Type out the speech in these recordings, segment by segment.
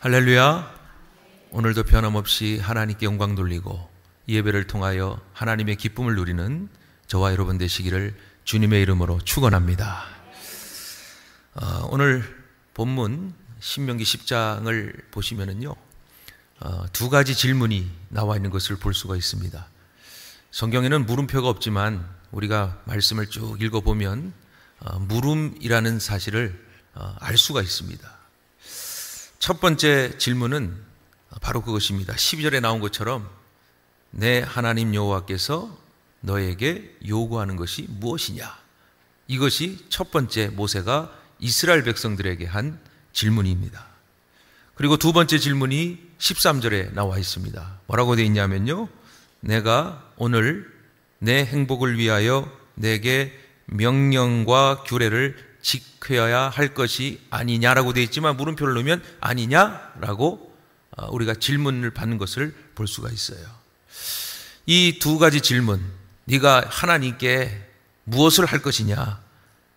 할렐루야. 오늘도 변함없이 하나님께 영광 돌리고 이 예배를 통하여 하나님의 기쁨을 누리는 저와 여러분 되시기를 주님의 이름으로 축원합니다. 오늘 본문 신명기 10장을 보시면은요, 두 가지 질문이 나와 있는 것을 볼 수가 있습니다. 성경에는 물음표가 없지만 우리가 말씀을 쭉 읽어보면 물음이라는 사실을 알 수가 있습니다. 첫 번째 질문은 바로 그것입니다. 12절에 나온 것처럼 내 하나님 여호와께서 너에게 요구하는 것이 무엇이냐? 이것이 첫 번째 모세가 이스라엘 백성들에게 한 질문입니다. 그리고 두 번째 질문이 13절에 나와 있습니다. 뭐라고 되어 있냐면요, 내가 오늘 내 행복을 위하여 내게 명령과 규례를 지켜야 할 것이 아니냐라고 되어 있지만 물음표를 넣으면 아니냐라고 우리가 질문을 받는 것을 볼 수가 있어요. 이 두 가지 질문, 네가 하나님께 무엇을 할 것이냐,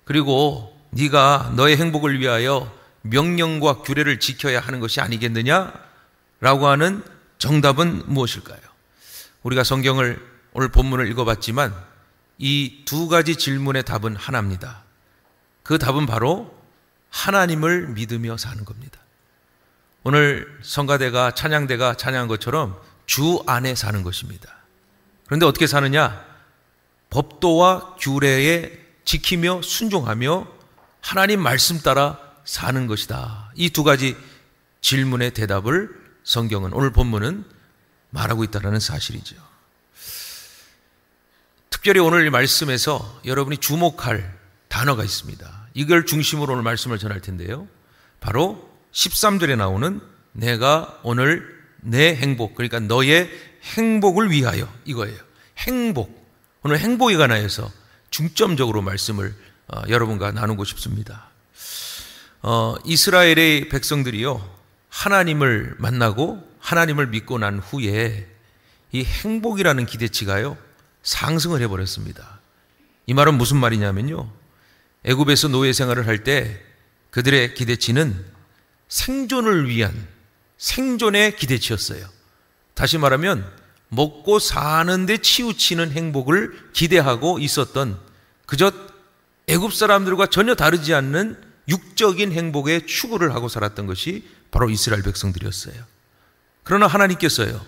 그리고 네가 너의 행복을 위하여 명령과 규례를 지켜야 하는 것이 아니겠느냐라고 하는 정답은 무엇일까요? 우리가 성경을 오늘 본문을 읽어봤지만 이 두 가지 질문의 답은 하나입니다. 그 답은 바로 하나님을 믿으며 사는 겁니다. 오늘 성가대가 찬양대가 찬양한 것처럼 주 안에 사는 것입니다. 그런데 어떻게 사느냐? 법도와 규례에 지키며 순종하며 하나님 말씀 따라 사는 것이다. 이 두 가지 질문의 대답을 성경은, 오늘 본문은 말하고 있다는 사실이죠. 특별히 오늘 이 말씀에서 여러분이 주목할 단어가 있습니다. 이걸 중심으로 오늘 말씀을 전할 텐데요, 바로 13절에 나오는 내가 오늘 내 행복, 그러니까 너의 행복을 위하여, 이거예요. 행복. 오늘 행복에 관하여서 중점적으로 말씀을 여러분과 나누고 싶습니다. 이스라엘의 백성들이요, 하나님을 만나고 하나님을 믿고 난 후에 이 행복이라는 기대치가요 상승을 해버렸습니다. 이 말은 무슨 말이냐면요, 애굽에서 노예 생활을 할 때 그들의 기대치는 생존을 위한 생존의 기대치였어요. 다시 말하면 먹고 사는데 치우치는 행복을 기대하고 있었던, 그저 애굽 사람들과 전혀 다르지 않는 육적인 행복에 추구를 하고 살았던 것이 바로 이스라엘 백성들이었어요. 그러나 하나님께서요,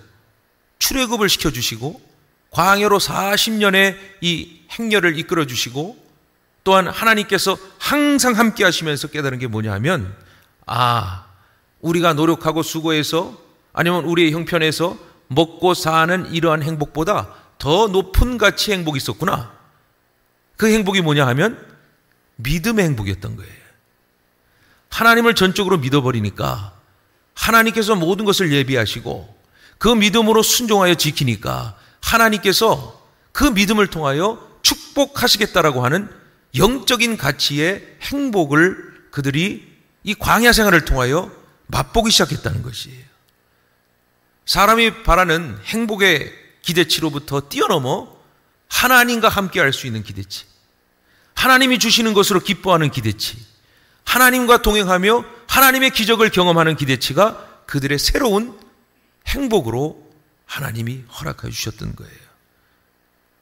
출애굽을 시켜주시고 광야로 40년의 이 행렬을 이끌어 주시고, 또한 하나님께서 항상 함께 하시면서 깨달은 게 뭐냐 하면, 우리가 노력하고 수고해서 아니면 우리의 형편에서 먹고 사는 이러한 행복보다 더 높은 가치의 행복이 있었구나. 그 행복이 뭐냐 하면 믿음의 행복이었던 거예요. 하나님을 전적으로 믿어버리니까 하나님께서 모든 것을 예비하시고 그 믿음으로 순종하여 지키니까 하나님께서 그 믿음을 통하여 축복하시겠다라고 하는 영적인 가치의 행복을 그들이 이 광야 생활을 통하여 맛보기 시작했다는 것이에요. 사람이 바라는 행복의 기대치로부터 뛰어넘어 하나님과 함께 할 수 있는 기대치, 하나님이 주시는 것으로 기뻐하는 기대치, 하나님과 동행하며 하나님의 기적을 경험하는 기대치가 그들의 새로운 행복으로 하나님이 허락해 주셨던 거예요.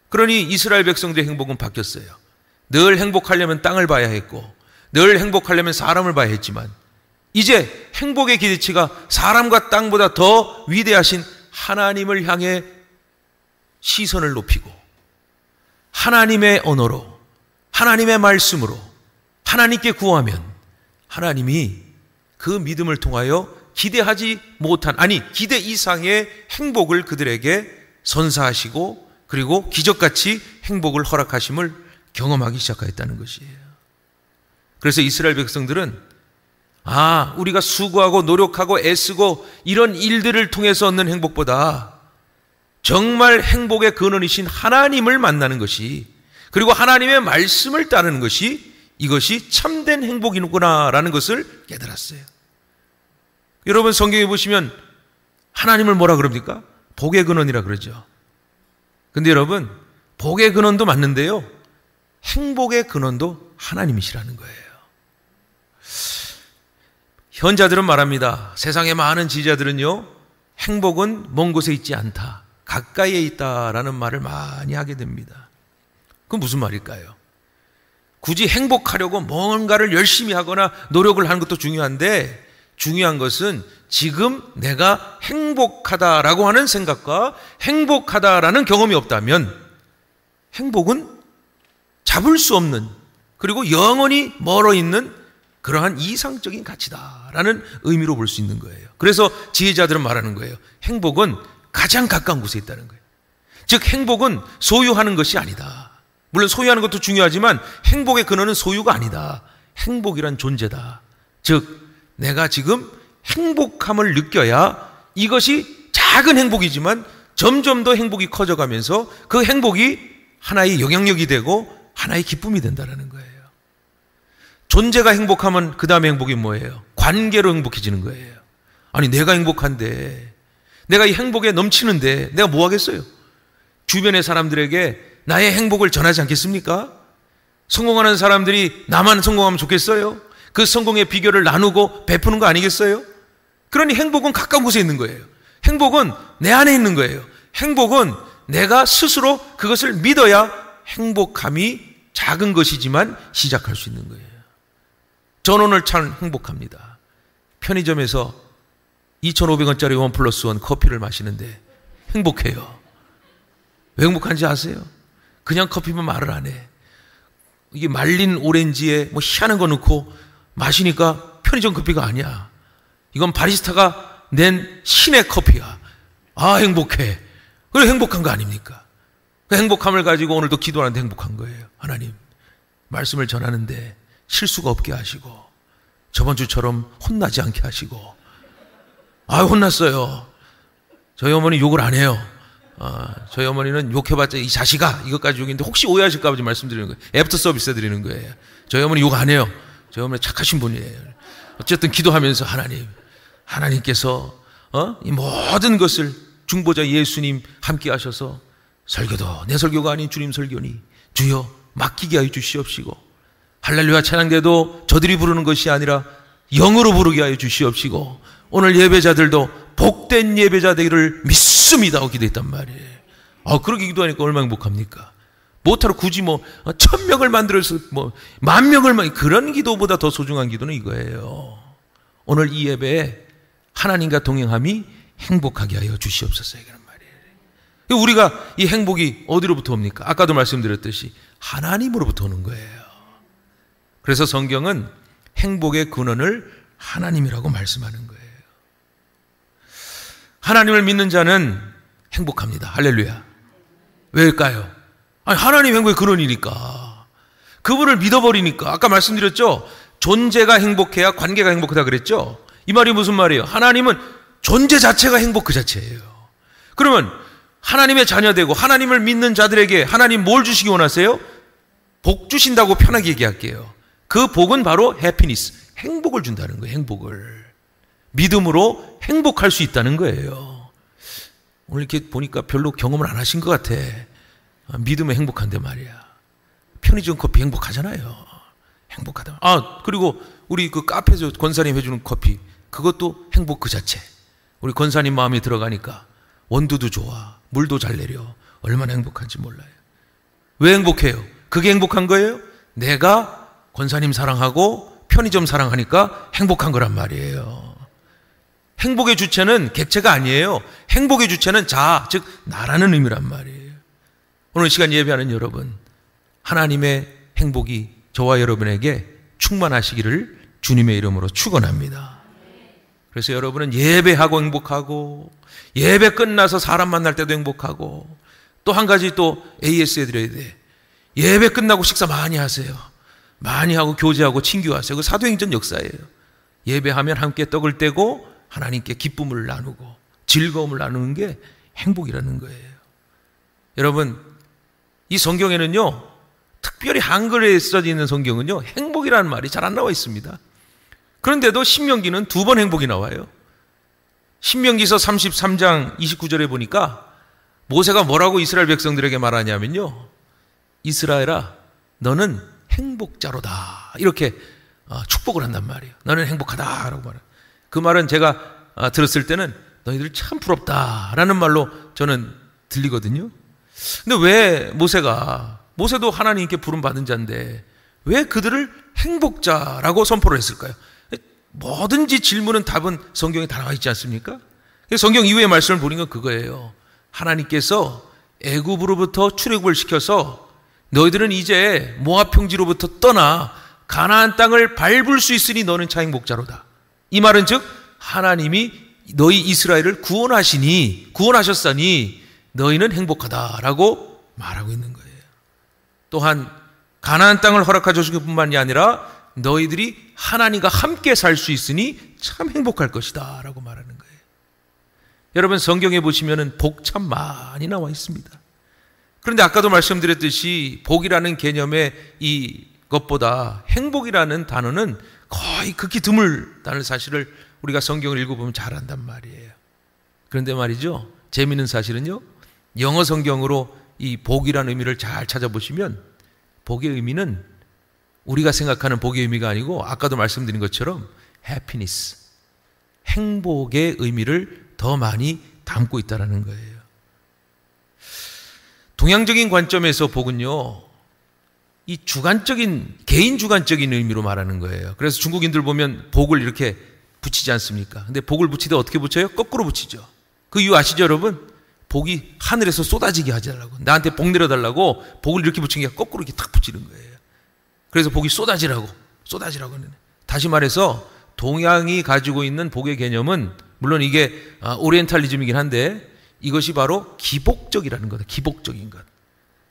그러니 이스라엘 백성들의 행복은 바뀌었어요. 늘 행복하려면 땅을 봐야 했고, 늘 행복하려면 사람을 봐야 했지만, 이제 행복의 기대치가 사람과 땅보다 더 위대하신 하나님을 향해 시선을 높이고 하나님의 언어로, 하나님의 말씀으로 하나님께 구하면 하나님이 그 믿음을 통하여 기대하지 못한, 기대 이상의 행복을 그들에게 선사하시고, 그리고 기적같이 행복을 허락하심을 경험하기 시작하였다는 것이에요. 그래서 이스라엘 백성들은 우리가 수고하고 노력하고 애쓰고 이런 일들을 통해서 얻는 행복보다 정말 행복의 근원이신 하나님을 만나는 것이, 그리고 하나님의 말씀을 따르는 것이, 이것이 참된 행복이구나라는 것을 깨달았어요. 여러분 성경에 보시면 하나님을 뭐라 그럽니까? 복의 근원이라 그러죠. 근데 여러분, 복의 근원도 맞는데요, 행복의 근원도 하나님이시라는 거예요. 현자들은 말합니다. 세상의 많은 지지자들은요, 행복은 먼 곳에 있지 않다, 가까이에 있다라는 말을 많이 하게 됩니다. 그건 무슨 말일까요? 굳이 행복하려고 뭔가를 열심히 하거나 노력을 하는 것도 중요한데, 중요한 것은 지금 내가 행복하다라고 하는 생각과 행복하다라는 경험이 없다면 행복은 잡을 수 없는, 그리고 영원히 멀어 있는 그러한 이상적인 가치다라는 의미로 볼 수 있는 거예요. 그래서 지혜자들은 말하는 거예요. 행복은 가장 가까운 곳에 있다는 거예요. 즉 행복은 소유하는 것이 아니다. 물론 소유하는 것도 중요하지만 행복의 근원은 소유가 아니다. 행복이란 존재다. 즉 내가 지금 행복함을 느껴야 이것이 작은 행복이지만 점점 더 행복이 커져가면서 그 행복이 하나의 영향력이 되고 하나의 기쁨이 된다는 거예요. 존재가 행복하면 그 다음에 행복이 뭐예요? 관계로 행복해지는 거예요. 아니 내가 행복한데, 내가 이 행복에 넘치는데 내가 뭐 하겠어요? 주변의 사람들에게 나의 행복을 전하지 않겠습니까? 성공하는 사람들이 나만 성공하면 좋겠어요? 그 성공의 비결을 나누고 베푸는 거 아니겠어요? 그러니 행복은 가까운 곳에 있는 거예요. 행복은 내 안에 있는 거예요. 행복은 내가 스스로 그것을 믿어야 행복함이 작은 것이지만 시작할 수 있는 거예요. 저는 오늘 참 행복합니다. 편의점에서 2,500원짜리 원 플러스 원 커피를 마시는데 행복해요. 왜 행복한지 아세요? 그냥 커피면 말을 안 해. 이게 말린 오렌지에 뭐 희한한 거 넣고 마시니까 편의점 커피가 아니야. 이건 바리스타가 낸 신의 커피야. 아 행복해. 그래 행복한 거 아닙니까? 그 행복함을 가지고 오늘도 기도하는데 행복한 거예요. 하나님 말씀을 전하는데 실수가 없게 하시고 저번 주처럼 혼나지 않게 하시고. 아 혼났어요. 저희 어머니 욕을 안 해요. 저희 어머니는 욕해봤자 이 자식아 이것까지 욕인데 혹시 오해하실까 봐 말씀드리는 거예요. 애프터 서비스 해드리는 거예요. 저희 어머니 욕 안 해요. 저희 어머니 착하신 분이에요. 어쨌든 기도하면서 하나님께서 이 모든 것을 중보자 예수님 함께 하셔서 설교도 내 설교가 아닌 주님 설교니 주여 맡기게 하여 주시옵시고, 할렐루야 찬양대도 저들이 부르는 것이 아니라 영으로 부르게 하여 주시옵시고, 오늘 예배자들도 복된 예배자 되기를 믿습니다 하고 기도했단 말이에요. 그렇게 기도하니까 얼마나 행복합니까? 못하러 굳이 1,000명을 만들어서 10,000명을 그런 기도보다 더 소중한 기도는 이거예요. 오늘 이 예배에 하나님과 동행함이 행복하게 하여 주시옵소서 이런 말이에요. 우리가 이 행복이 어디로부터 옵니까? 아까도 말씀드렸듯이 하나님으로부터 오는 거예요. 그래서 성경은 행복의 근원을 하나님이라고 말씀하는 거예요. 하나님을 믿는 자는 행복합니다. 할렐루야. 왜일까요? 아니, 하나님 행복의 근원이니까. 그분을 믿어버리니까. 아까 말씀드렸죠? 존재가 행복해야 관계가 행복하다 그랬죠? 이 말이 무슨 말이에요? 하나님은 존재 자체가 행복 그 자체예요. 그러면 하나님의 자녀되고 하나님을 믿는 자들에게 하나님 뭘 주시기 원하세요? 복 주신다고 편하게 얘기할게요. 그 복은 바로 해피니스, 행복을 준다는 거예요. 행복을. 믿음으로 행복할 수 있다는 거예요. 오늘 이렇게 보니까 별로 경험을 안 하신 것 같아. 믿음에 행복한데 말이야. 편의점 커피 행복하잖아요. 행복하다. 그리고 우리 그 카페에서 권사님 해주는 커피, 그것도 행복 그 자체. 우리 권사님 마음에 들어가니까 원두도 좋아, 물도 잘 내려. 얼마나 행복한지 몰라요. 왜 행복해요? 그게 행복한 거예요? 내가 권사님 사랑하고 편의점 사랑하니까 행복한 거란 말이에요. 행복의 주체는 객체가 아니에요. 행복의 주체는 자, 즉 나라는 의미란 말이에요. 오늘 시간 예배하는 여러분, 하나님의 행복이 저와 여러분에게 충만하시기를 주님의 이름으로 축원합니다. 그래서 여러분은 예배하고 행복하고, 예배 끝나서 사람 만날 때도 행복하고, 또 한 가지 또 AS 해드려야 돼. 예배 끝나고 식사 많이 하세요. 많이 하고 교제하고 친교하세요. 그 사도행전 역사예요. 예배하면 함께 떡을 떼고 하나님께 기쁨을 나누고 즐거움을 나누는 게 행복이라는 거예요. 여러분, 이 성경에는요, 특별히 한글에 써져 있는 성경은요, 행복이라는 말이 잘 안 나와 있습니다. 그런데도 신명기는 2번 행복이 나와요. 신명기서 33장 29절에 보니까 모세가 뭐라고 이스라엘 백성들에게 말하냐면요, 이스라엘아 너는 행복자로다, 이렇게 축복을 한단 말이에요. 너는 행복하다라고 말해요. 그 말은 제가 들었을 때는 너희들 참 부럽다라는 말로 저는 들리거든요. 근데 왜 모세도 하나님께 부름받은 자인데 왜 그들을 행복자라고 선포를 했을까요? 뭐든지 질문은 답은 성경에 다 나와 있지 않습니까? 성경 이후의 말씀을 보는 건 그거예요. 하나님께서 애굽으로부터 출애굽을 시켜서 너희들은 이제 모압 평지로부터 떠나 가나안 땅을 밟을 수 있으니 너는 차 행복자로다. 이 말은 즉 하나님이 너희 이스라엘을 구원하셨으니 너희는 행복하다라고 말하고 있는 거예요. 또한 가나안 땅을 허락해 주신 것뿐만이 아니라 너희들이 하나님과 함께 살 수 있으니 참 행복할 것이다 라고 말하는 거예요. 여러분 성경에 보시면 복 참 많이 나와 있습니다. 그런데 아까도 말씀드렸듯이 복이라는 개념의 이것보다 행복이라는 단어는 거의 극히 드물다는 사실을 우리가 성경을 읽어보면 잘 안단 말이에요. 그런데 말이죠, 재미있는 사실은요, 영어 성경으로 이 복이라는 의미를 잘 찾아보시면 복의 의미는 우리가 생각하는 복의 의미가 아니고 아까도 말씀드린 것처럼 happiness, 행복의 의미를 더 많이 담고 있다는 거예요. 동양적인 관점에서 복은요, 이 개인 주관적인 의미로 말하는 거예요. 그래서 중국인들 보면 복을 이렇게 붙이지 않습니까? 근데 복을 붙이다 어떻게 붙여요? 거꾸로 붙이죠. 그 이유 아시죠, 여러분? 복이 하늘에서 쏟아지게 하지 달라고, 나한테 복 내려달라고 복을 이렇게 붙인 게 거꾸로 이렇게 탁 붙이는 거예요. 그래서 복이 쏟아지라고. 다시 말해서 동양이 가지고 있는 복의 개념은 물론 이게 오리엔탈리즘이긴 한데 이것이 바로 기복적이라는 거다. 기복적인 것.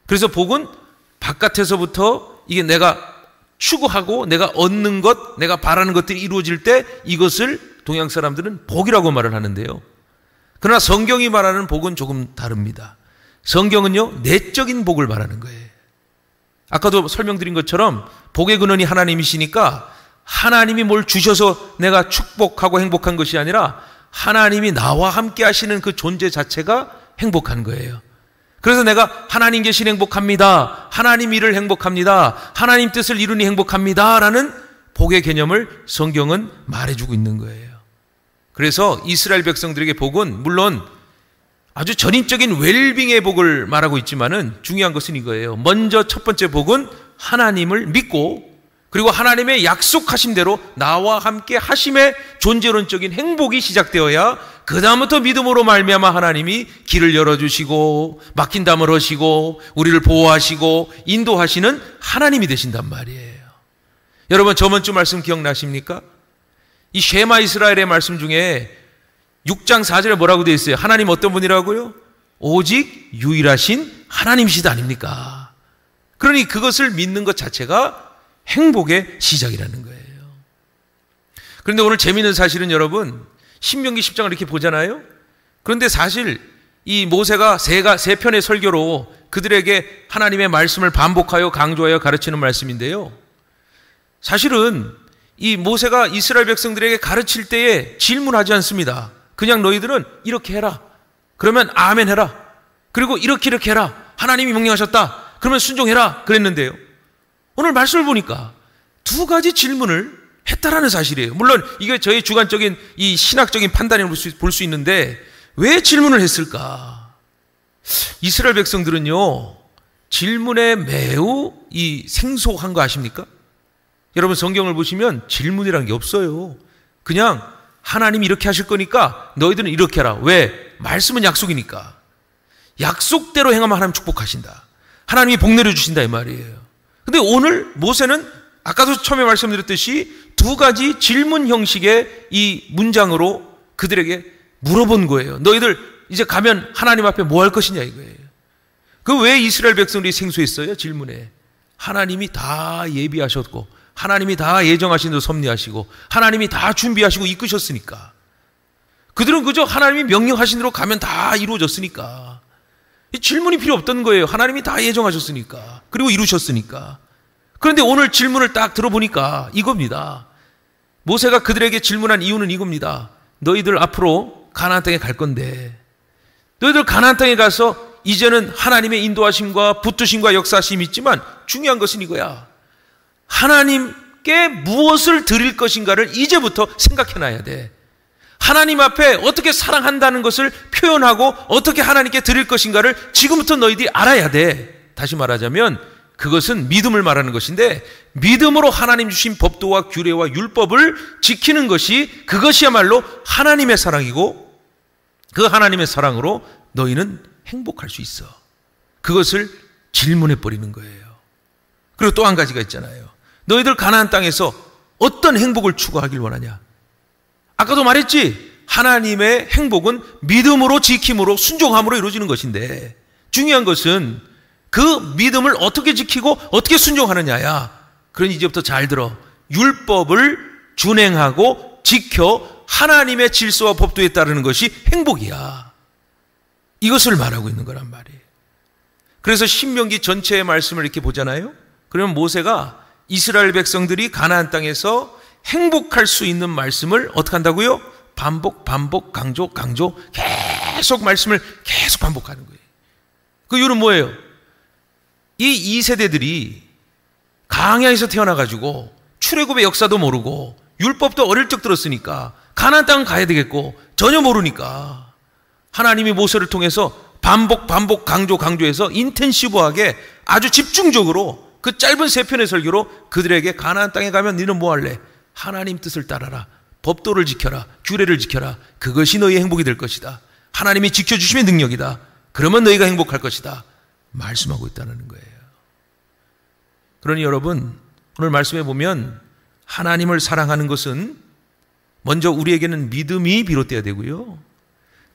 그래서 복은 바깥에서부터 이게 내가 추구하고 내가 얻는 것, 내가 바라는 것들이 이루어질 때 이것을 동양 사람들은 복이라고 말을 하는데요. 그러나 성경이 말하는 복은 조금 다릅니다. 성경은요, 내적인 복을 말하는 거예요. 아까도 설명드린 것처럼 복의 근원이 하나님이시니까 하나님이 뭘 주셔서 내가 축복하고 행복한 것이 아니라 하나님이 나와 함께 하시는 그 존재 자체가 행복한 거예요. 그래서 내가 하나님 계신 행복합니다, 하나님 일을 행복합니다, 하나님 뜻을 이루니 행복합니다 라는 복의 개념을 성경은 말해주고 있는 거예요. 그래서 이스라엘 백성들에게 복은 물론 아주 전인적인 웰빙의 복을 말하고 있지만은 중요한 것은 이거예요. 먼저 첫 번째 복은 하나님을 믿고 그리고 하나님의 약속하신 대로 나와 함께 하심의 존재론적인 행복이 시작되어야 그 다음부터 믿음으로 말미암아 하나님이 길을 열어주시고 막힌 담을 하시고 우리를 보호하시고 인도하시는 하나님이 되신단 말이에요. 여러분 저번 주 말씀 기억나십니까? 이 쉐마 이스라엘의 말씀 중에 6장 4절에 뭐라고 되어 있어요? 하나님 어떤 분이라고요? 오직 유일하신 하나님이시다 아닙니까? 그러니 그것을 믿는 것 자체가 행복의 시작이라는 거예요. 그런데 오늘 재미있는 사실은 여러분 신명기 10장을 이렇게 보잖아요. 그런데 사실 이 모세가 세 편의 설교로 그들에게 하나님의 말씀을 반복하여 강조하여 가르치는 말씀인데요. 사실은 이 모세가 이스라엘 백성들에게 가르칠 때에 질문하지 않습니다. 그냥 너희들은 이렇게 해라. 그러면 아멘 해라. 그리고 이렇게 해라. 하나님이 명령하셨다. 그러면 순종해라. 그랬는데요. 오늘 말씀을 보니까 두 가지 질문을 했다라는 사실이에요. 물론 이게 저의 주관적인 이 신학적인 판단을 볼 수 있는데 왜 질문을 했을까? 이스라엘 백성들은요, 질문에 매우 이 생소한 거 아십니까? 여러분 성경을 보시면 질문이라는 게 없어요. 그냥 하나님이 이렇게 하실 거니까 너희들은 이렇게 해라. 왜? 말씀은 약속이니까. 약속대로 행하면 하나님 축복하신다. 하나님이 복 내려주신다 이 말이에요. 근데 오늘 모세는 아까도 처음에 말씀드렸듯이 두 가지 질문 형식의 이 문장으로 그들에게 물어본 거예요. 너희들 이제 가면 하나님 앞에 뭐 할 것이냐 이거예요. 그 왜 이스라엘 백성들이 생소했어요? 질문에. 하나님이 다 예비하셨고 하나님이 다 예정하신 대로 섭리하시고 하나님이 다 준비하시고 이끄셨으니까. 그들은 그저 하나님이 명령하신 대로 가면 다 이루어졌으니까 질문이 필요 없던 거예요. 하나님이 다 예정하셨으니까 그리고 이루셨으니까. 그런데 오늘 질문을 딱 들어보니까 이겁니다. 모세가 그들에게 질문한 이유는 이겁니다. 너희들 앞으로 가나안 땅에 갈 건데 너희들 가나안 땅에 가서 이제는 하나님의 인도하심과 붙드심과 역사하심이 있지만 중요한 것은 이거야. 하나님 하나님께 무엇을 드릴 것인가를 이제부터 생각해놔야 돼. 하나님 앞에 어떻게 사랑한다는 것을 표현하고 어떻게 하나님께 드릴 것인가를 지금부터 너희들이 알아야 돼. 다시 말하자면 그것은 믿음을 말하는 것인데, 믿음으로 하나님 주신 법도와 규례와 율법을 지키는 것이, 그것이야말로 하나님의 사랑이고, 그 하나님의 사랑으로 너희는 행복할 수 있어. 그것을 질문해 버리는 거예요. 그리고 또 한 가지가 있잖아요. 너희들 가나안 땅에서 어떤 행복을 추구하길 원하냐? 아까도 말했지, 하나님의 행복은 믿음으로, 지킴으로, 순종함으로 이루어지는 것인데, 중요한 것은 그 믿음을 어떻게 지키고 어떻게 순종하느냐야. 그러니 이제부터 잘 들어. 율법을 준행하고 지켜 하나님의 질서와 법도에 따르는 것이 행복이야. 이것을 말하고 있는 거란 말이에요. 그래서 신명기 전체의 말씀을 이렇게 보잖아요. 그러면 모세가 이스라엘 백성들이 가나안 땅에서 행복할 수 있는 말씀을 어떻게 한다고요? 반복, 강조, 계속 말씀을 계속 반복하는 거예요. 그 이유는 뭐예요? 이 2세대들이 광야에서 태어나가지고 출애굽의 역사도 모르고 율법도 어릴 적 들었으니까 가나안 땅은 가야 되겠고 전혀 모르니까 하나님이 모세를 통해서 반복, 강조해서 인텐시브하게 아주 집중적으로 그 짧은 3편의 설교로 그들에게 가나안 땅에 가면 너희는 뭐 할래? 하나님 뜻을 따라라. 법도를 지켜라. 규례를 지켜라. 그것이 너희의 행복이 될 것이다. 하나님이 지켜주심의 능력이다. 그러면 너희가 행복할 것이다. 말씀하고 있다는 거예요. 그러니 여러분, 오늘 말씀해 보면 하나님을 사랑하는 것은 먼저 우리에게는 믿음이 비롯돼야 되고요.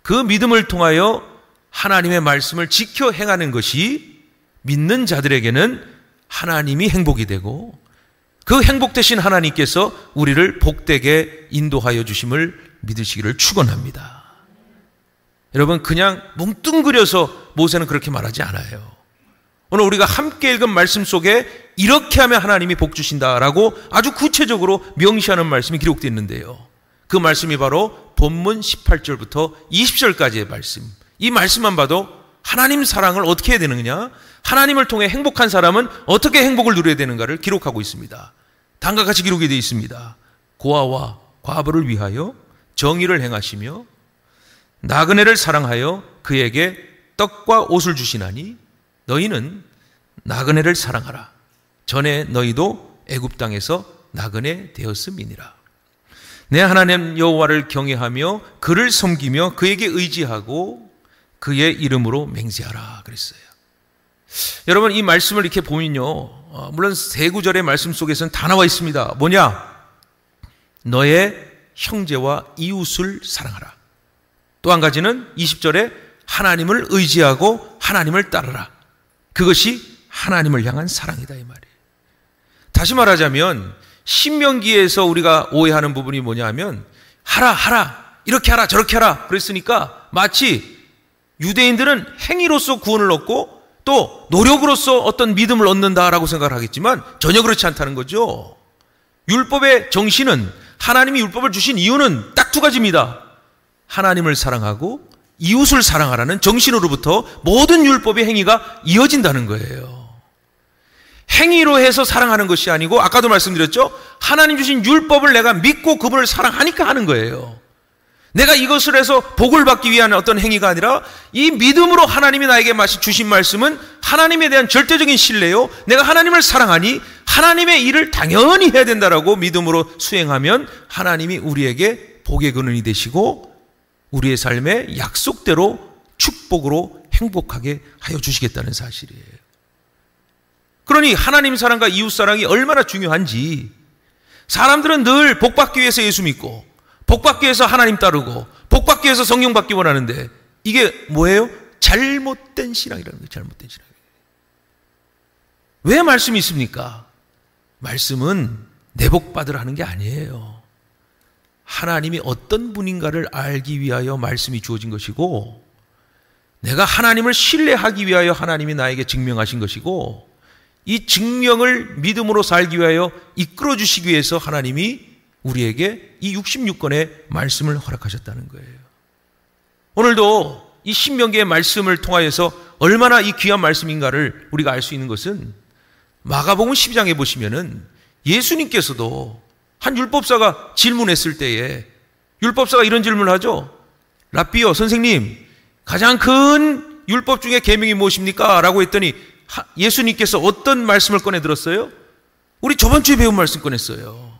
그 믿음을 통하여 하나님의 말씀을 지켜 행하는 것이 믿는 자들에게는 하나님이 행복이 되고, 그 행복 대신 하나님께서 우리를 복되게 인도하여 주심을 믿으시기를 축원합니다. 여러분, 그냥 뭉뚱그려서 모세는 그렇게 말하지 않아요. 오늘 우리가 함께 읽은 말씀 속에 이렇게 하면 하나님이 복 주신다라고 아주 구체적으로 명시하는 말씀이 기록되어 있는데요. 그 말씀이 바로 본문 18절부터 20절까지의 말씀. 이 말씀만 봐도 하나님 사랑을 어떻게 해야 되느냐, 하나님을 통해 행복한 사람은 어떻게 행복을 누려야 되는가를 기록하고 있습니다. 다음과 같이 기록이 되어 있습니다. 고아와 과부를 위하여 정의를 행하시며 나그네를 사랑하여 그에게 떡과 옷을 주시나니 너희는 나그네를 사랑하라. 전에 너희도 애굽 땅에서 나그네 되었음이니라. 내 하나님 여호와를 경외하며 그를 섬기며 그에게 의지하고 그의 이름으로 맹세하라 그랬어요. 여러분, 이 말씀을 이렇게 보면요, 물론 세 구절의 말씀 속에서는 다 나와 있습니다. 뭐냐? 너의 형제와 이웃을 사랑하라. 또 한 가지는 20절에 하나님을 의지하고 하나님을 따르라. 그것이 하나님을 향한 사랑이다, 이 말이에요. 다시 말하자면 신명기에서 우리가 오해하는 부분이 뭐냐 하면 하라, 이렇게 하라, 저렇게 하라 그랬으니까 마치 유대인들은 행위로서 구원을 얻고 또 노력으로서 어떤 믿음을 얻는다라고 생각을 하겠지만 전혀 그렇지 않다는 거죠. 율법의 정신은, 하나님이 율법을 주신 이유는 딱 두 가지입니다. 하나님을 사랑하고 이웃을 사랑하라는 정신으로부터 모든 율법의 행위가 이어진다는 거예요. 행위로 해서 사랑하는 것이 아니고, 아까도 말씀드렸죠, 하나님 주신 율법을 내가 믿고 그분을 사랑하니까 하는 거예요. 내가 이것을 해서 복을 받기 위한 어떤 행위가 아니라 이 믿음으로 하나님이 나에게 주신 말씀은 하나님에 대한 절대적인 신뢰요, 내가 하나님을 사랑하니 하나님의 일을 당연히 해야 된다라고 믿음으로 수행하면 하나님이 우리에게 복의 근원이 되시고 우리의 삶에 약속대로 축복으로 행복하게 하여 주시겠다는 사실이에요. 그러니 하나님 사랑과 이웃 사랑이 얼마나 중요한지, 사람들은 늘 복받기 위해서 예수 믿고 복받기 위해서 하나님 따르고 복받기 위해서 성령 받기 원하는데, 이게 뭐예요? 잘못된 신앙이라는 거예요. 잘못된 신앙. 왜 말씀이 있습니까? 말씀은 내 복 받으라 하는 게 아니에요. 하나님이 어떤 분인가를 알기 위하여 말씀이 주어진 것이고, 내가 하나님을 신뢰하기 위하여 하나님이 나에게 증명하신 것이고, 이 증명을 믿음으로 살기 위하여 이끌어 주시기 위해서 하나님이 우리에게 이 66권의 말씀을 허락하셨다는 거예요. 오늘도 이 신명기의 말씀을 통하여서 얼마나 이 귀한 말씀인가를 우리가 알 수 있는 것은 마가복음 12장에 보시면은 예수님께서도 한 율법사가 질문했을 때에 율법사가 이런 질문을 하죠. 랍비요, 선생님, 가장 큰 율법 중에 계명이 무엇입니까? 라고 했더니 예수님께서 어떤 말씀을 꺼내 들었어요? 우리 저번 주에 배운 말씀 꺼냈어요.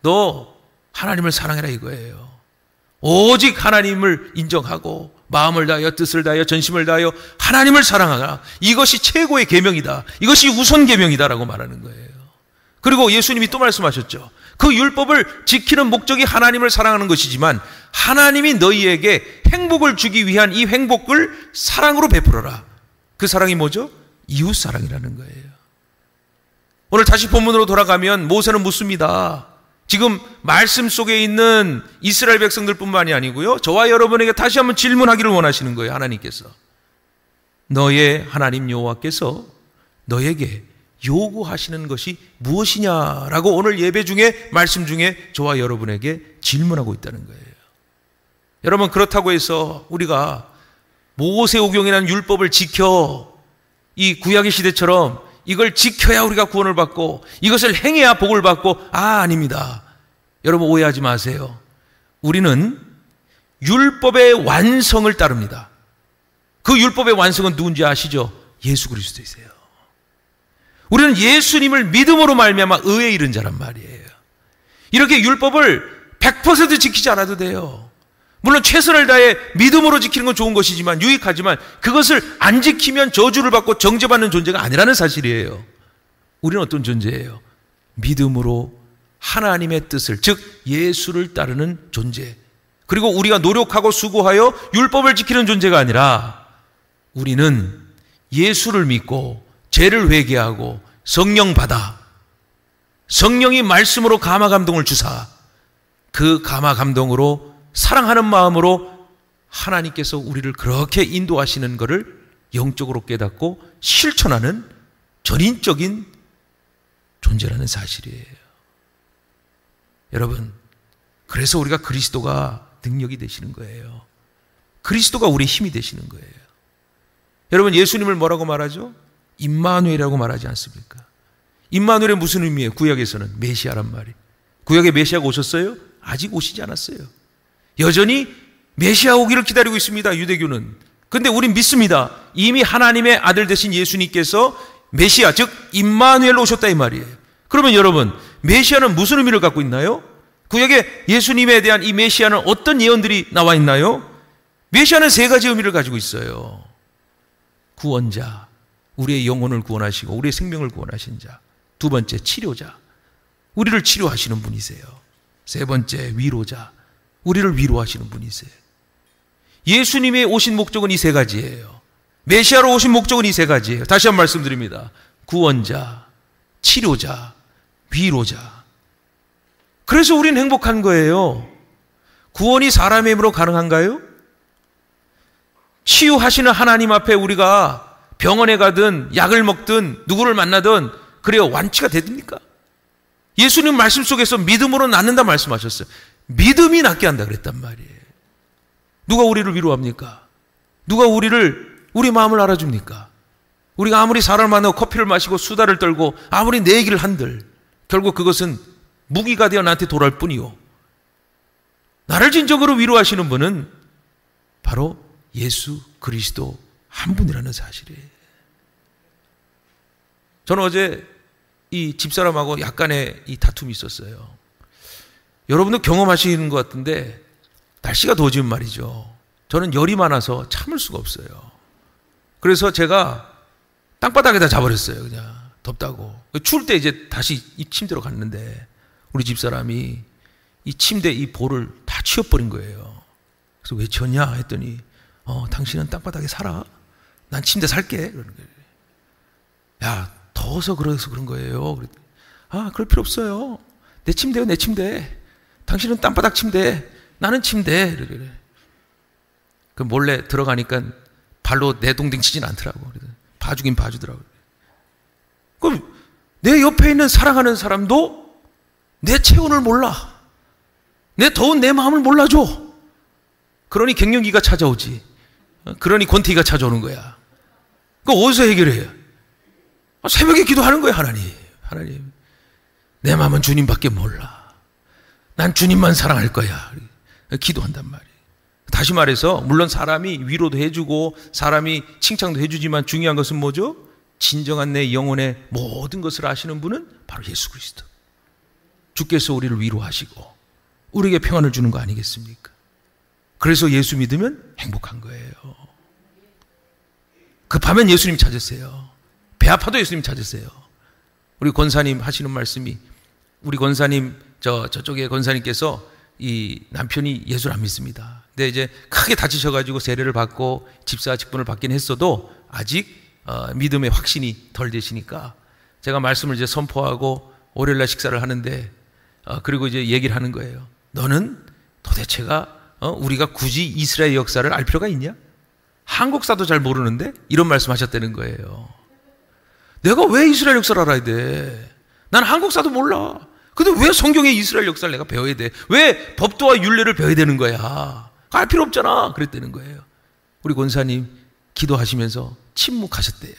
너 하나님을 사랑해라 이거예요. 오직 하나님을 인정하고 마음을 다하여 뜻을 다하여 전심을 다하여 하나님을 사랑하라. 이것이 최고의 계명이다. 이것이 우선 계명이다라고 말하는 거예요. 그리고 예수님이 또 말씀하셨죠. 그 율법을 지키는 목적이 하나님을 사랑하는 것이지만 하나님이 너희에게 행복을 주기 위한 이 행복을 사랑으로 베풀어라. 그 사랑이 뭐죠? 이웃 사랑이라는 거예요. 오늘 다시 본문으로 돌아가면 모세는 묻습니다. 지금 말씀 속에 있는 이스라엘 백성들뿐만이 아니고요, 저와 여러분에게 다시 한번 질문하기를 원하시는 거예요. 하나님께서 너의 하나님 여호와께서 너에게 요구하시는 것이 무엇이냐라고 오늘 예배 중에 말씀 중에 저와 여러분에게 질문하고 있다는 거예요. 여러분, 그렇다고 해서 우리가 모세오경이라는 율법을 지켜 이 구약의 시대처럼 이걸 지켜야 우리가 구원을 받고 이것을 행해야 복을 받고, 아닙니다. 여러분 오해하지 마세요. 우리는 율법의 완성을 따릅니다. 그 율법의 완성은 누군지 아시죠? 예수 그리스도이세요. 우리는 예수님을 믿음으로 말미암아 의에 이른 자란 말이에요. 이렇게 율법을 100% 지키지 않아도 돼요. 물론 최선을 다해 믿음으로 지키는 건 좋은 것이지만 유익하지만 그것을 안 지키면 저주를 받고 정죄받는 존재가 아니라는 사실이에요. 우리는 어떤 존재예요? 믿음으로 하나님의 뜻을, 즉 예수를 따르는 존재. 그리고 우리가 노력하고 수고하여 율법을 지키는 존재가 아니라 우리는 예수를 믿고 죄를 회개하고 성령 받아 성령이 말씀으로 감화 감동을 주사 그 감화 감동으로 사랑하는 마음으로 하나님께서 우리를 그렇게 인도하시는 것을 영적으로 깨닫고 실천하는 전인적인 존재라는 사실이에요. 여러분, 그래서 우리가 그리스도가 능력이 되시는 거예요. 그리스도가 우리의 힘이 되시는 거예요. 여러분, 예수님을 뭐라고 말하죠? 임마누엘이라고 말하지 않습니까? 임마누엘이 무슨 의미예요? 구약에서는 메시아란 말이. 구약에 메시아가 오셨어요? 아직 오시지 않았어요. 여전히 메시아 오기를 기다리고 있습니다, 유대교는. 근데 우린 믿습니다. 이미 하나님의 아들 되신 예수님께서 메시아, 즉 임마누엘로 오셨다 이 말이에요. 그러면 여러분, 메시아는 무슨 의미를 갖고 있나요? 구약에 예수님에 대한 이 메시아는 어떤 예언들이 나와 있나요? 메시아는 세 가지 의미를 가지고 있어요. 구원자, 우리의 영혼을 구원하시고 우리의 생명을 구원하신 자. 두 번째, 치료자, 우리를 치료하시는 분이세요. 세 번째, 위로자, 우리를 위로하시는 분이세요. 예수님의 오신 목적은 이 세 가지예요. 메시아로 오신 목적은 이 세 가지예요. 다시 한번 말씀드립니다. 구원자, 치료자, 위로자. 그래서 우리는 행복한 거예요. 구원이 사람의 힘으로 가능한가요? 치유하시는 하나님 앞에 우리가 병원에 가든 약을 먹든 누구를 만나든 그래요, 완치가 됩니까? 예수님 말씀 속에서 믿음으로 낫는다 말씀하셨어요. 믿음이 낫게 한다 그랬단 말이에요. 누가 우리를 위로합니까? 누가 우리 마음을 알아줍니까? 우리가 아무리 사람을 만나고 커피를 마시고 수다를 떨고 아무리 내 얘기를 한들 결국 그것은 무기가 되어 나한테 돌아올 뿐이요. 나를 진정으로 위로하시는 분은 바로 예수 그리스도 한 분이라는 사실이에요. 저는 어제 이 집사람하고 약간의 이 다툼이 있었어요. 여러분도 경험하시는 것 같은데 날씨가 더워지면 말이죠. 저는 열이 많아서 참을 수가 없어요. 그래서 제가 땅바닥에다 자버렸어요. 그냥 덥다고. 추울 때 이제 다시 이 침대로 갔는데 우리 집사람이 이 침대 이 볼을 다 치워버린 거예요. 그래서 왜 치웠냐 했더니 당신은 땅바닥에 살아. 난 침대 살게. 그러는 거예요. 야, 더워서 그래서 그런 거예요. 그랬더니, 그럴 필요 없어요. 내 침대요, 내 침대. 당신은 땅바닥 침대, 나는 침대. 그 몰래 들어가니까 발로 내동댕 치진 않더라고. 봐주긴 봐주더라고. 그럼 내 옆에 있는 사랑하는 사람도 내 체온을 몰라. 내 더운 내 마음을 몰라줘. 그러니 갱년기가 찾아오지. 그러니 권태기가 찾아오는 거야. 그거 어디서 해결해요? 새벽에 기도하는 거예요, 하나님. 내 마음은 주님밖에 몰라. 난 주님만 사랑할 거야. 기도한단 말이에요. 다시 말해서 물론 사람이 위로도 해주고 사람이 칭찬도 해주지만 중요한 것은 뭐죠? 진정한 내 영혼의 모든 것을 아시는 분은 바로 예수 그리스도. 주께서 우리를 위로하시고 우리에게 평안을 주는 거 아니겠습니까? 그래서 예수 믿으면 행복한 거예요. 급하면 예수님 찾으세요. 배 아파도 예수님 찾으세요. 우리 권사님 하시는 말씀이, 우리 권사님 저쪽에 권사님께서 이 남편이 예수를 안 믿습니다. 근데 이제 크게 다치셔가지고 세례를 받고 집사 직분을 받긴 했어도 아직 믿음의 확신이 덜 되시니까 제가 말씀을 이제 선포하고 월요일날 식사를 하는데 그리고 이제 얘기를 하는 거예요. 너는 도대체가 우리가 굳이 이스라엘 역사를 알 필요가 있냐? 한국사도 잘 모르는데? 이런 말씀 하셨다는 거예요. 내가 왜 이스라엘 역사를 알아야 돼? 난 한국사도 몰라. 근데 왜 성경의 이스라엘 역사를 내가 배워야 돼? 왜 법도와 율례를 배워야 되는 거야? 알 필요 없잖아. 그랬다는 거예요. 우리 권사님 기도하시면서 침묵하셨대요.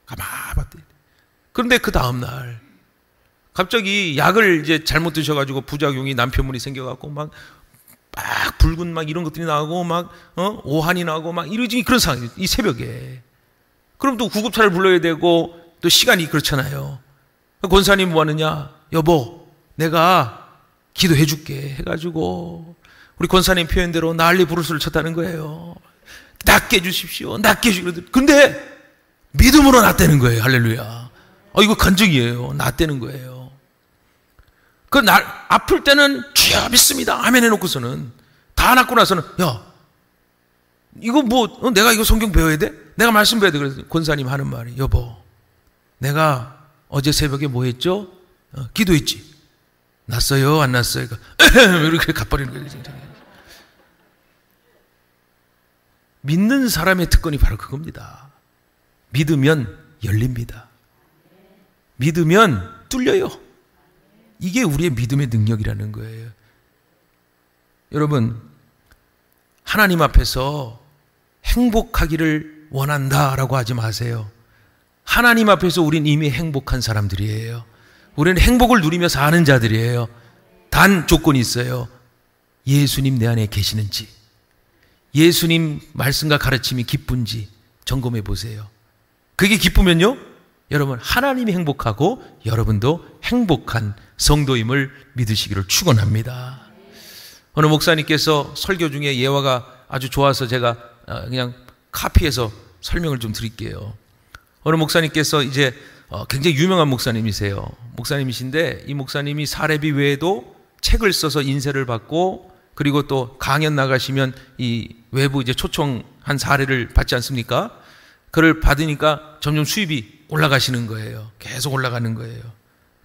가만 봤대요. 그런데 그 다음날 갑자기 약을 이제 잘못 드셔가지고 부작용이 남편분이 생겨갖고 막 붉은 막 이런 것들이 나고 막 오한이 나고 막 이러지 그런 상황. 이 새벽에. 그럼 또 구급차를 불러야 되고 또 시간이 그렇잖아요. 권사님 뭐 하느냐? 여보, 내가 기도해 줄게 해가지고 우리 권사님 표현대로 난리 부르스를 쳤다는 거예요. 낫게 해주십시오. 낫게 해주십시오. 근데 믿음으로 낫다는 거예요. 할렐루야. 이거 간증이에요. 낫다는 거예요. 그 날 아플 때는 주여 믿습니다. 아멘 해놓고서는 다 낫고 나서는 야, 이거 뭐 내가 이거 성경 배워야 돼? 내가 말씀 배워야 돼. 그래서 권사님 하는 말이, 여보, 내가 어제 새벽에 뭐 했죠? 기도했지. 났어요? 안 났어요? 이렇게 갚아버리는 거예요. 믿는 사람의 특권이 바로 그겁니다. 믿으면 열립니다. 믿으면 뚫려요. 이게 우리의 믿음의 능력이라는 거예요. 여러분, 하나님 앞에서 행복하기를 원한다라고 하지 마세요. 하나님 앞에서 우린 이미 행복한 사람들이에요. 우리는 행복을 누리며 사는 자들이에요. 단 조건이 있어요. 예수님 내 안에 계시는지, 예수님 말씀과 가르침이 기쁜지 점검해 보세요. 그게 기쁘면요, 여러분 하나님이 행복하고 여러분도 행복한 성도임을 믿으시기를 축원합니다. 어느 목사님께서 설교 중에 예화가 아주 좋아서 제가 그냥 카피해서 설명을 좀 드릴게요. 어느 목사님께서 이제 굉장히 유명한 목사님이세요. 목사님이신데 이 목사님이 사례비 외에도 책을 써서 인쇄를 받고 그리고 또 강연 나가시면 이 외부 이제 초청한 사례를 받지 않습니까? 그걸 받으니까 점점 수입이 올라가시는 거예요. 계속 올라가는 거예요.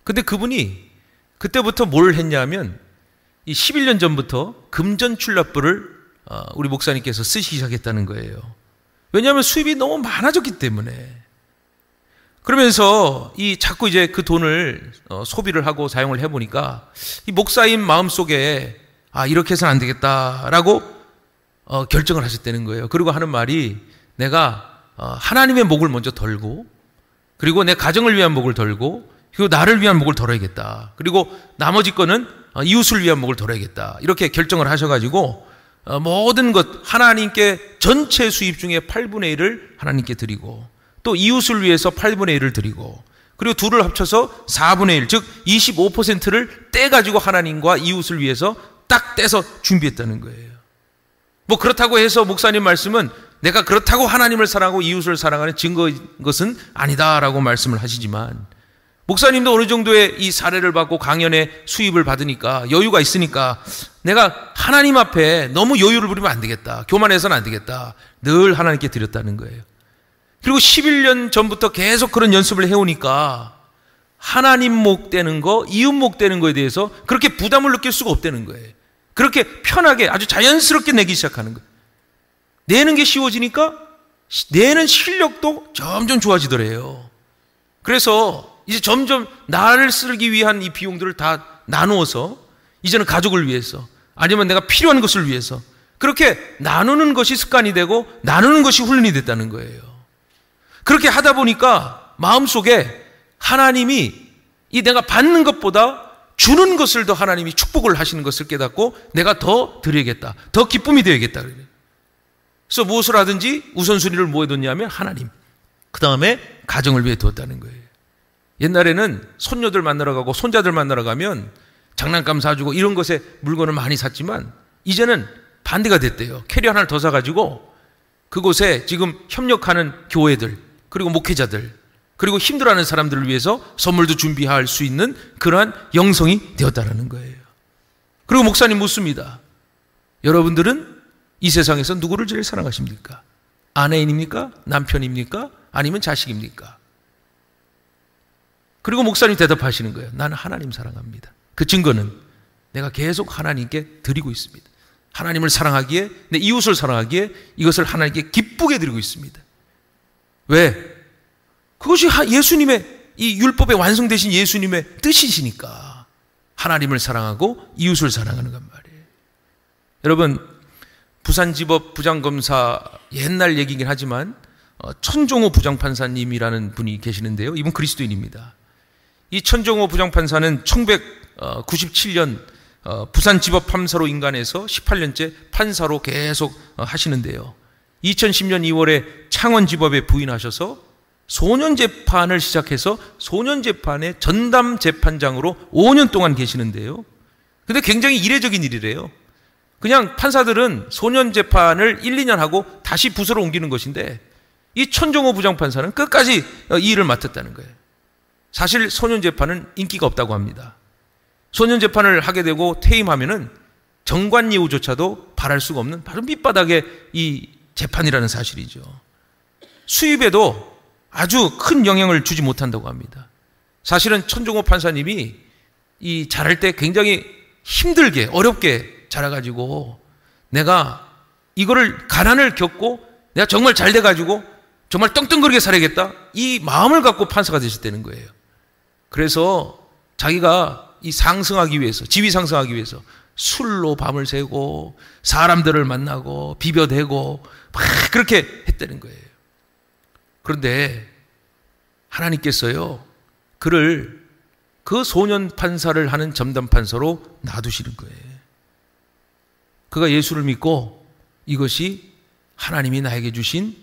근데 그분이 그때부터 뭘 했냐면 이 11년 전부터 금전출납부를 우리 목사님께서 쓰시기 시작했다는 거예요. 왜냐하면 수입이 너무 많아졌기 때문에. 그러면서 이 자꾸 이제 그 돈을 소비를 하고 사용을 해보니까 이 목사님 마음속에 이렇게 해서는 안 되겠다라고 결정을 하셨다는 거예요. 그리고 하는 말이, 내가 하나님의 목을 먼저 덜고 그리고 내 가정을 위한 목을 덜고 그리고 나를 위한 목을 덜어야겠다. 그리고 나머지 거는 이웃을 위한 목을 덜어야겠다. 이렇게 결정을 하셔가지고 모든 것 하나님께 전체 수입 중에 8분의 1을 하나님께 드리고 또 이웃을 위해서 8분의 1을 드리고 그리고 둘을 합쳐서 4분의 1, 즉 25%를 떼가지고 하나님과 이웃을 위해서 딱 떼서 준비했다는 거예요. 뭐 그렇다고 해서 목사님 말씀은 내가 그렇다고 하나님을 사랑하고 이웃을 사랑하는 증거인 것은 아니다라고 말씀을 하시지만, 목사님도 어느 정도의 이 사례를 받고 강연에 수입을 받으니까 여유가 있으니까 내가 하나님 앞에 너무 여유를 부리면 안 되겠다, 교만해서는 안 되겠다, 늘 하나님께 드렸다는 거예요. 그리고 11년 전부터 계속 그런 연습을 해오니까 하나님 목 떼는 거, 이웃 목 떼는 거에 대해서 그렇게 부담을 느낄 수가 없다는 거예요. 그렇게 편하게 아주 자연스럽게 내기 시작하는 거예요. 내는 게 쉬워지니까 내는 실력도 점점 좋아지더래요. 그래서 이제 점점 나를 쓰기 위한 이 비용들을 다 나누어서 이제는 가족을 위해서 아니면 내가 필요한 것을 위해서 그렇게 나누는 것이 습관이 되고 나누는 것이 훈련이 됐다는 거예요. 그렇게 하다 보니까 마음속에 하나님이 이 내가 받는 것보다 주는 것을 더 하나님이 축복을 하시는 것을 깨닫고 내가 더 드려야겠다. 더 기쁨이 되어야겠다. 그래서 무엇을 하든지 우선순위를 뭐에 뒀냐면 하나님. 그 다음에 가정을 위해 두었다는 거예요. 옛날에는 손녀들 만나러 가고 손자들 만나러 가면 장난감 사주고 이런 것에 물건을 많이 샀지만 이제는 반대가 됐대요. 캐리어 하나를 더 사가지고 그곳에 지금 협력하는 교회들 그리고 목회자들 그리고 힘들어하는 사람들을 위해서 선물도 준비할 수 있는 그러한 영성이 되었다는 거예요. 그리고 목사님 묻습니다. 여러분들은 이 세상에서 누구를 제일 사랑하십니까? 아내인입니까? 남편입니까? 아니면 자식입니까? 그리고 목사님 대답하시는 거예요. 나는 하나님 사랑합니다. 그 증거는 내가 계속 하나님께 드리고 있습니다. 하나님을 사랑하기에, 내 이웃을 사랑하기에 이것을 하나님께 기쁘게 드리고 있습니다. 왜? 그것이 예수님의 이 율법에 완성되신 예수님의 뜻이시니까 하나님을 사랑하고 이웃을 사랑하는 것 말이에요. 여러분 부산지법 부장검사 옛날 얘기긴 하지만 천종호 부장판사님이라는 분이 계시는데요. 이분 그리스도인입니다. 이 천종호 부장판사는 1997년 부산지법 판사로 인간해서 18년째 판사로 계속 하시는데요. 2010년 2월에 창원지법에 부임하셔서 소년재판을 시작해서 소년재판의 전담재판장으로 5년 동안 계시는데요. 근데 굉장히 이례적인 일이래요. 그냥 판사들은 소년재판을 1, 2년 하고 다시 부서로 옮기는 것인데 이 천종호 부장판사는 끝까지 이 일을 맡았다는 거예요. 사실 소년재판은 인기가 없다고 합니다. 소년재판을 하게 되고 퇴임하면은 정관예우조차도 바랄 수가 없는 바로 밑바닥의 이 재판이라는 사실이죠. 수입에도 아주 큰 영향을 주지 못한다고 합니다. 사실은 천종호 판사님이 이 자랄 때 굉장히 힘들게 어렵게 자라가지고 내가 이거를 가난을 겪고 내가 정말 잘 돼가지고 정말 떵떵거리게 살아야겠다 이 마음을 갖고 판사가 되셨다는 거예요. 그래서 자기가 이 상승하기 위해서 지위 상승하기 위해서 술로 밤을 새고 사람들을 만나고 비벼대고 막 그렇게 했다는 거예요. 그런데 하나님께서요 그를 그 소년 판사를 하는 전담 판사로 놔두시는 거예요. 그가 예수를 믿고 이것이 하나님이 나에게 주신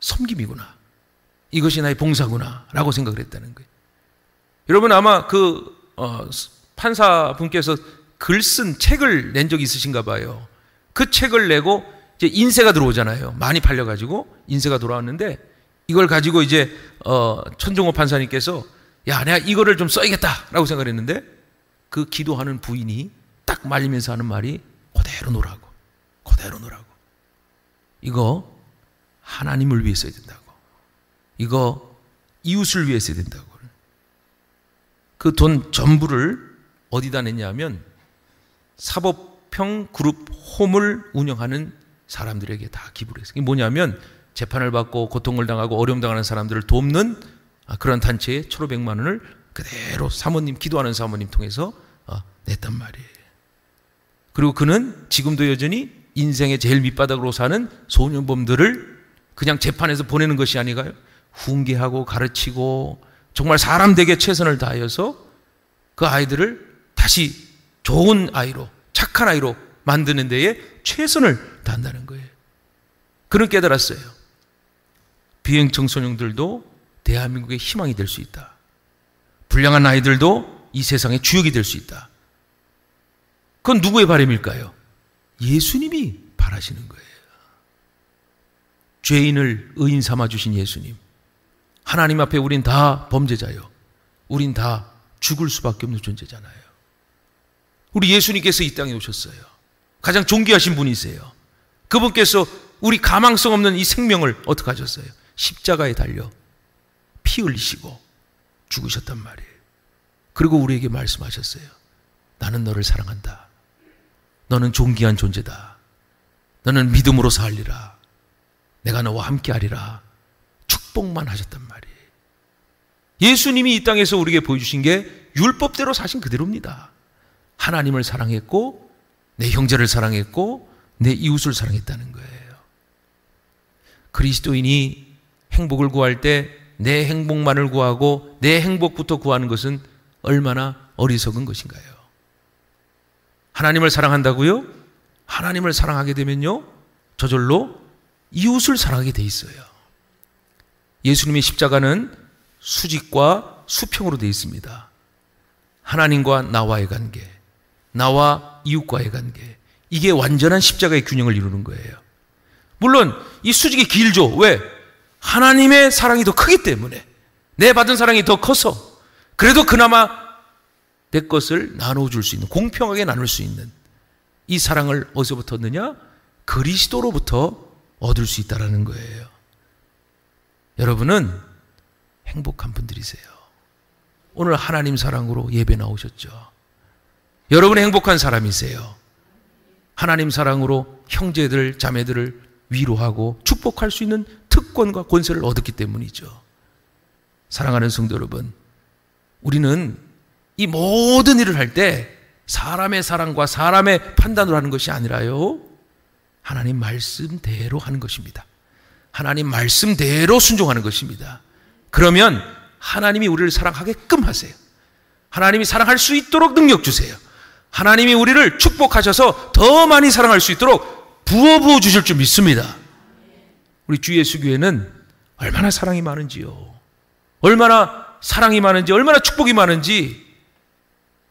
섬김이구나, 이것이 나의 봉사구나 라고 생각을 했다는 거예요. 여러분 아마 그 판사분께서 글 쓴 책을 낸 적이 있으신가 봐요. 그 책을 내고 이제 인쇄가 들어오잖아요. 많이 팔려가지고 인쇄가 돌아왔는데 이걸 가지고 이제 천종호 판사님께서 야 내가 이거를 좀 써야겠다라고 생각을 했는데 그 기도하는 부인이 딱 말리면서 하는 말이 그대로 놓으라고, 그대로 놓으라고. 이거 하나님을 위해 써야 된다고. 이거 이웃을 위해 써야 된다고. 그 돈 전부를 어디다 냈냐면 사법형 그룹 홈을 운영하는 사람들에게 다 기부를 했어요. 이게 뭐냐면 재판을 받고 고통을 당하고 어려움 당하는 사람들을 돕는 그런 단체에 1,500만 원을 그대로 사모님, 기도하는 사모님 통해서 냈단 말이에요. 그리고 그는 지금도 여전히 인생의 제일 밑바닥으로 사는 소년범들을 그냥 재판에서 보내는 것이 아니가요. 훈계하고 가르치고 정말 사람 되게 최선을 다하여서 그 아이들을 다시 좋은 아이로, 착한 아이로 만드는 데에 최선을 다한다는 거예요. 그는 깨달았어요. 비행 청소년들도 대한민국의 희망이 될 수 있다. 불량한 아이들도 이 세상의 주역이 될 수 있다. 그건 누구의 바람일까요? 예수님이 바라시는 거예요. 죄인을 의인 삼아주신 예수님. 하나님 앞에 우린 다 범죄자요. 우린 다 죽을 수밖에 없는 존재잖아요. 우리 예수님께서 이 땅에 오셨어요. 가장 존귀하신 분이세요. 그분께서 우리 가망성 없는 이 생명을 어떻게 하셨어요? 십자가에 달려 피 흘리시고 죽으셨단 말이에요. 그리고 우리에게 말씀하셨어요. 나는 너를 사랑한다. 너는 존귀한 존재다. 너는 믿음으로 살리라. 내가 너와 함께 하리라. 축복만 하셨단 말이에요. 예수님이 이 땅에서 우리에게 보여주신 게 율법대로 사신 그대로입니다. 하나님을 사랑했고 내 형제를 사랑했고 내 이웃을 사랑했다는 거예요. 그리스도인이 행복을 구할 때 내 행복만을 구하고 내 행복부터 구하는 것은 얼마나 어리석은 것인가요? 하나님을 사랑한다고요? 하나님을 사랑하게 되면요, 저절로 이웃을 사랑하게 돼 있어요. 예수님의 십자가는 수직과 수평으로 되어 있습니다. 하나님과 나와의 관계, 나와 이웃과의 관계, 이게 완전한 십자가의 균형을 이루는 거예요. 물론 이 수직이 길죠. 왜? 하나님의 사랑이 더 크기 때문에, 내 받은 사랑이 더 커서, 그래도 그나마 내 것을 나눠줄 수 있는, 공평하게 나눌 수 있는 이 사랑을 어디서부터 얻느냐? 그리스도로부터 얻을 수 있다는 거예요. 여러분은 행복한 분들이세요. 오늘 하나님 사랑으로 예배 나오셨죠. 여러분은 행복한 사람이세요. 하나님 사랑으로 형제들, 자매들을 위로하고 축복할 수 있는 특권과 권세를 얻었기 때문이죠. 사랑하는 성도 여러분, 우리는 이 모든 일을 할 때 사람의 사랑과 사람의 판단으로 하는 것이 아니라요, 하나님 말씀대로 하는 것입니다. 하나님 말씀대로 순종하는 것입니다. 그러면 하나님이 우리를 사랑하게끔 하세요. 하나님이 사랑할 수 있도록 능력 주세요. 하나님이 우리를 축복하셔서 더 많이 사랑할 수 있도록 부어 주실 줄 믿습니다. 우리 주 예수 교회는 얼마나 사랑이 많은지요. 얼마나 사랑이 많은지, 얼마나 축복이 많은지.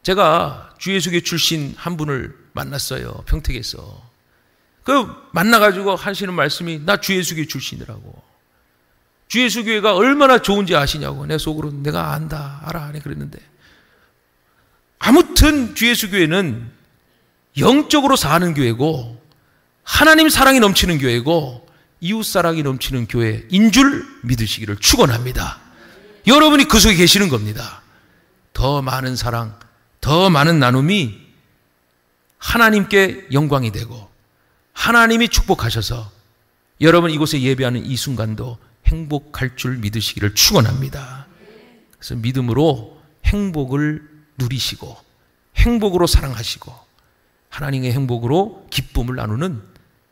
제가 주 예수 교회 출신 한 분을 만났어요. 평택에서. 그 만나가지고 하시는 말씀이, 나 주 예수 교회 출신이라고. 주 예수 교회가 얼마나 좋은지 아시냐고. 내 속으로 내가 안다, 알아, 그랬는데. 아무튼 주 예수 교회는 영적으로 사는 교회고, 하나님 사랑이 넘치는 교회고, 이웃 사랑이 넘치는 교회인 줄 믿으시기를 축원합니다. 여러분이 그 속에 계시는 겁니다. 더 많은 사랑, 더 많은 나눔이 하나님께 영광이 되고, 하나님이 축복하셔서 여러분 이곳에 예배하는 이 순간도 행복할 줄 믿으시기를 축원합니다. 그래서 믿음으로 행복을 누리시고, 행복으로 사랑하시고, 하나님의 행복으로 기쁨을 나누는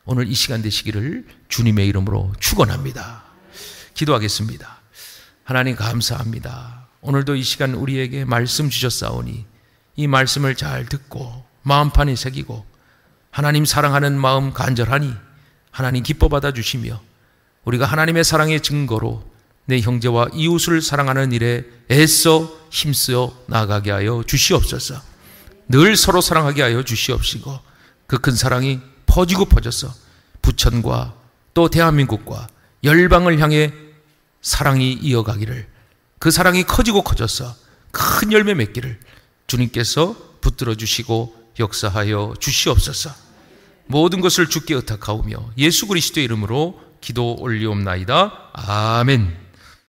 오늘 이 시간 되시기를 주님의 이름으로 축원합니다. 기도하겠습니다. 하나님 감사합니다. 오늘도 이 시간 우리에게 말씀 주셨사오니 이 말씀을 잘 듣고 마음판에 새기고 하나님 사랑하는 마음 간절하니 하나님 기뻐 받아주시며, 우리가 하나님의 사랑의 증거로 내 형제와 이웃을 사랑하는 일에 애써 힘쓰어 나아가게 하여 주시옵소서. 늘 서로 사랑하게 하여 주시옵시고, 그 큰 사랑이 퍼지고 퍼져서 부천과 또 대한민국과 열방을 향해 사랑이 이어가기를, 그 사랑이 커지고 커져서 큰 열매 맺기를 주님께서 붙들어 주시고 역사하여 주시옵소서. 모든 것을 주께 의탁하오며 예수 그리스도의 이름으로 기도 올리옵나이다. 아멘.